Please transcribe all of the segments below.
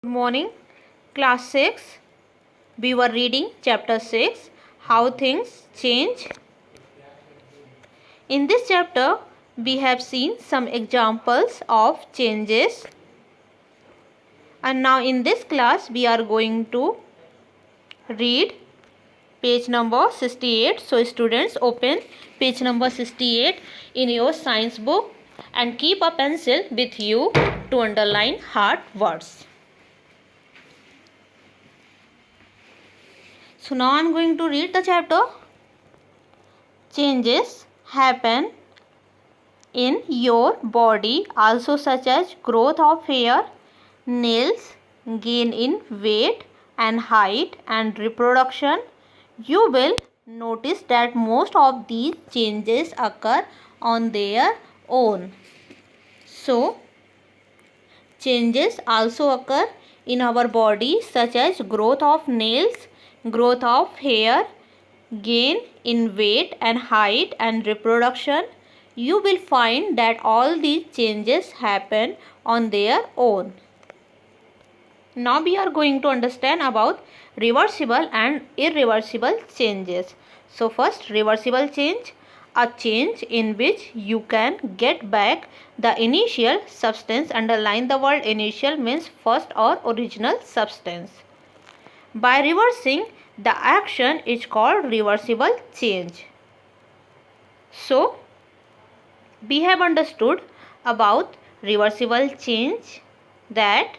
Good morning, class 6. We were reading chapter 6, How Things Change. In this chapter, we have seen some examples of changes. And now in this class, we are going to read page number 68. So students, open page number 68 in your science book and keep a pencil with you to underline hard words. So now I am going to read the chapter. Changes happen in your body also, such as growth of hair, nails, gain in weight and height, and reproduction. You will notice that most of these changes occur on their own. So changes also occur in our body, such as growth of nails, growth of hair, gain in weight and height, and reproduction. You will find that all these changes happen on their own. Now we are going to understand about reversible and irreversible changes. So first, reversible change, a change in which you can get back the initial substance. Underline the word initial, means first or original substance. By reversing the action is called reversible change. So we have understood about reversible change, that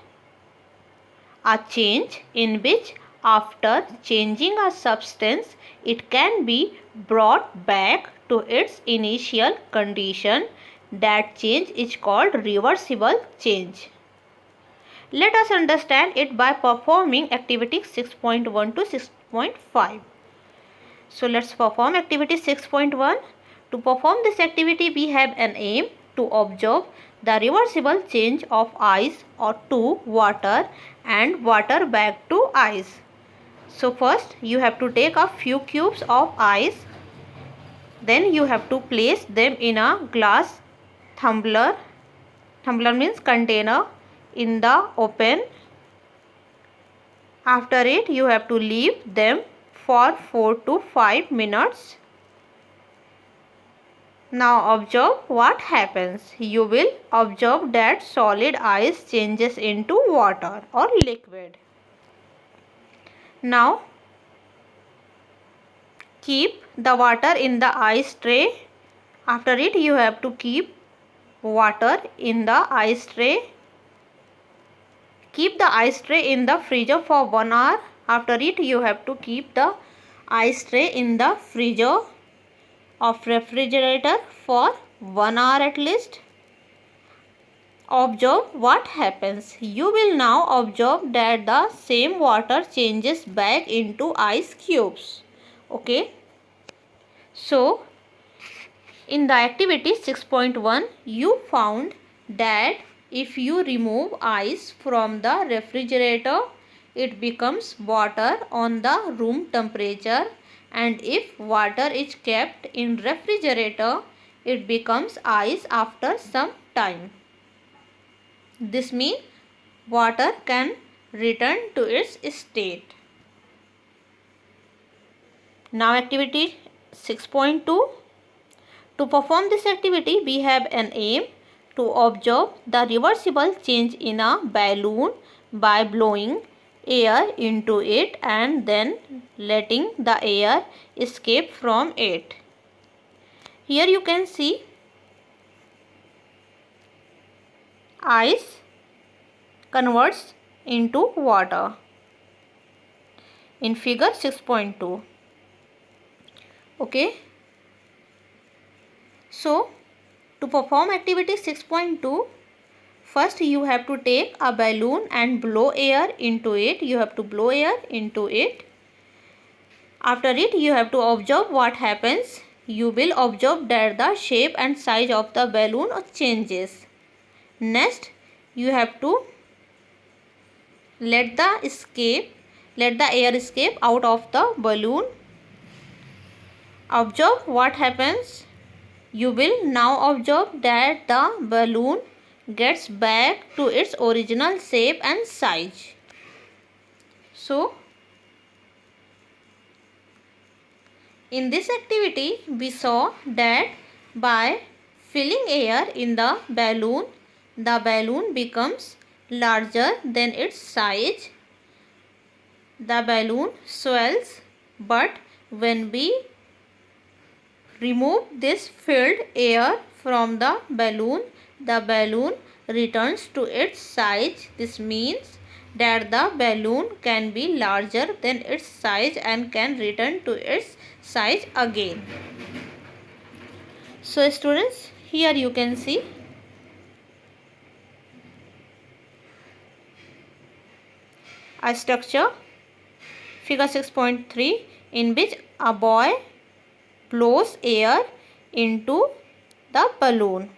a change in which after changing a substance it can be brought back to its initial condition. That change is called reversible change. Let us understand it by performing activity 6.1 to 6.5. So let's perform activity 6.1. To perform this activity, we have an aim to observe the reversible change of ice or to water and water back to ice. So first you have to take a few cubes of ice. Then you have to place them in a glass tumbler. Tumbler means container in the open. After it, you have to leave them for 4 to 5 minutes. Now observe what happens. You will observe that solid ice changes into water or liquid. Now keep the water in the ice tray. After it, you have to keep water in the ice tray. Keep the ice tray in the freezer for 1 hour. After it, you have to keep the ice tray in the freezer of refrigerator for 1 hour at least. Observe what happens. You will now observe that the same water changes back into ice cubes. Okay. So in the activity 6.1, you found that if you remove ice from the refrigerator, it becomes water on the room temperature, and if water is kept in refrigerator, it becomes ice after some time. This means water can return to its state. Now activity 6.2. To perform this activity, we have an aim to observe the reversible change in a balloon by blowing air into it and then letting the air escape from it. Here you can see ice converts into water in figure 6.2. Okay. So to perform activity 6.2, first you have to take a balloon and blow air into it. You have to blow air into it. After it, you have to observe what happens. You will observe that the shape and size of the balloon changes. Next, you have to let the air escape out of the balloon. Observe what happens. You will now observe that the balloon gets back to its original shape and size. So in this activity we saw that by filling air in the balloon becomes larger than its size. The balloon swells, but when we remove this filled air from the balloon returns to its size. This means that the balloon can be larger than its size and can return to its size again. So students, here you can see a structure, figure 6.3, in which a boy blows air into the balloon.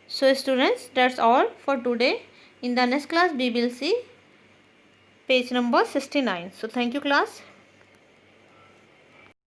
So students, that's all for today. In the next class we will see page number 69. So thank you class.